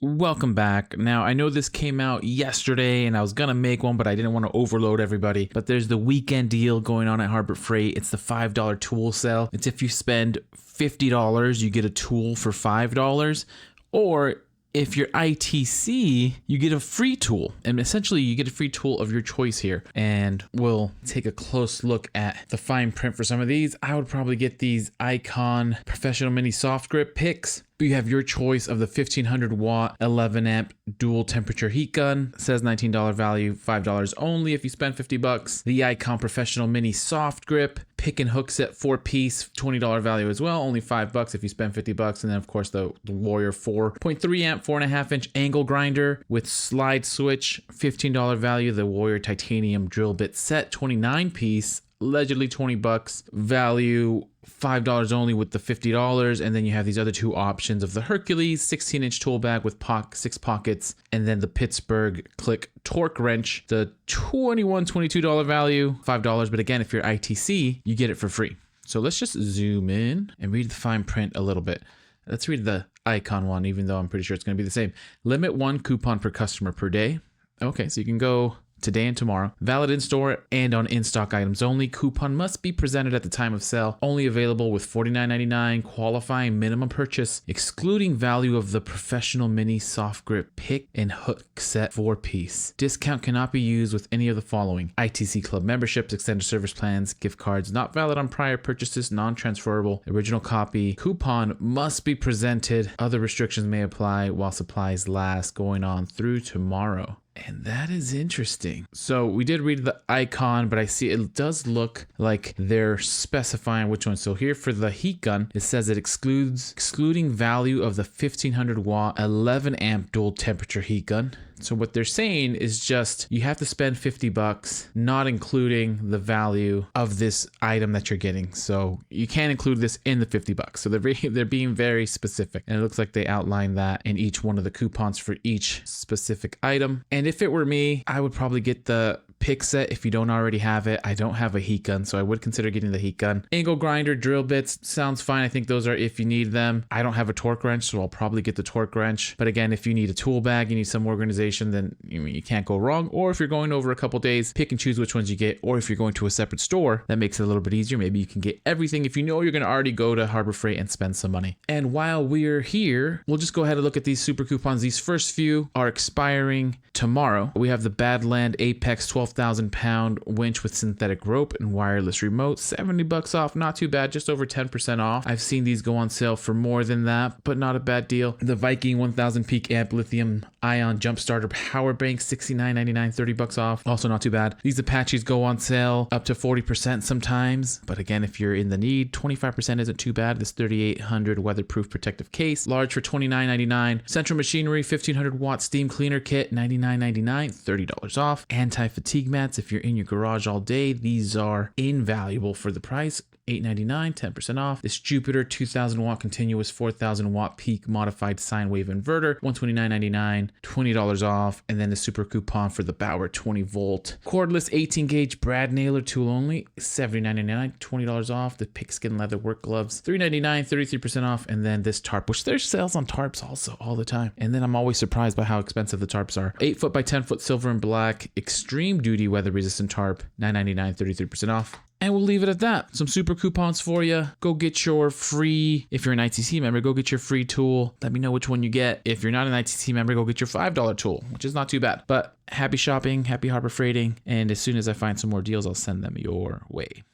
Welcome back. Now, I know this came out yesterday and I was gonna make one, but I didn't want to overload everybody. But there's the weekend deal going on at Harbor Freight. It's the $5 tool sale. It's if you spend $50, you get a tool for $5. Or if you're ITC, you get a free tool. And essentially, you get a free tool of your choice here. And we'll take a close look at the fine print for some of these. I would probably get these Icon Professional Mini Soft Grip picks. You have your choice of the 1500 watt 11 amp dual temperature heat gun. It says $19 value, $5 only if you spend 50 bucks. The Icon Professional Mini Soft Grip pick and hook set 4-piece, $20 value as well, only 5 bucks if you spend 50 bucks. And then of course the Warrior 4.3 amp 4.5 inch angle grinder with slide switch, $15 value. The Warrior titanium drill bit set, 29-piece, allegedly 20 bucks value, $5 only with the $50. And then you have these other two options of the Hercules 16-inch tool bag with 6 pockets, and then the PITTSBURGH click torque wrench, the $22 value, $5. But again, if you're ITC, you get it for free. So let's just zoom in and read the fine print a little bit. Let's read the Icon one, even though I'm pretty sure it's going to be the same. Limit 1 coupon per customer per day. Okay, so you can go today and tomorrow. Valid in store and on in-stock items only. Coupon must be presented at the time of sale. Only available with $49.99 qualifying minimum purchase, excluding value of the Professional Mini Soft Grip pick and hook set 4-piece. Discount cannot be used with any of the following: ITC club memberships, extended service plans, gift cards. Not valid on prior purchases, non-transferable. Original copy. Coupon must be presented. Other restrictions may apply while supplies last, going on through tomorrow. And that is interesting. So we did read the Icon, but I see it does look like they're specifying which one. So here for the heat gun, it says it excluding value of the 1500 watt 11 amp dual temperature heat gun. So what they're saying is just you have to spend 50 bucks, not including the value of this item that you're getting. So you can't include this in the 50 bucks. So they're being very specific. And it looks like they outline that in each one of the coupons for each specific item. And if it were me, I would probably get the pick set if you don't already have it. I don't have a heat gun, so I would consider getting the heat gun. Angle grinder, drill bits, sounds fine. I think those are if you need them. I don't have a torque wrench, so I'll probably get the torque wrench. But again, if you need a tool bag, you need some organization, then you can't go wrong. Or if you're going over a couple days, pick and choose which ones you get. Or if you're going to a separate store, that makes it a little bit easier. Maybe you can get everything if you know you're going to already go to Harbor Freight and spend some money. And while we're here, we'll just go ahead and look at these super coupons. These first few are expiring tomorrow. We have the Badland Apex 12,000 pound winch with synthetic rope and wireless remote, 70 bucks off. Not too bad, just over 10% off. I've seen these go on sale for more than that, but not a bad deal. The Viking 1000 peak amp lithium ion jump starter power bank, $69.99, 30 bucks off. Also not too bad. These Apaches go on sale up to 40% sometimes, but again, if you're in the need, 25% isn't too bad. This 3800 weatherproof protective case, large for $29.99. Central Machinery 1500 watt steam cleaner kit, $99.99, $30 off. Anti-fatigue mats, if you're in your garage all day, these are invaluable for the price. $8.99, 10% off. This Jupiter 2000 watt continuous 4000 watt peak modified sine wave inverter, $129.99, $20 off. And then the super coupon for the Bauer 20 volt cordless 18 gauge brad nailer tool only, $79.99, $20 off. The pigskin leather work gloves, $3.99, 33% off. And then this tarp, which there's sales on tarps also all the time. And then I'm always surprised by how expensive the tarps are. 8 foot by 10 foot silver and black extreme duty weather resistant tarp, $9.99, 33% off. And we'll leave it at that. Some super coupons for you. Go get your free, if you're an ITC member, go get your free tool. Let me know which one you get. If you're not an ITC member, go get your $5 tool, which is not too bad. But happy shopping, happy Harbor Freighting. And as soon as I find some more deals, I'll send them your way.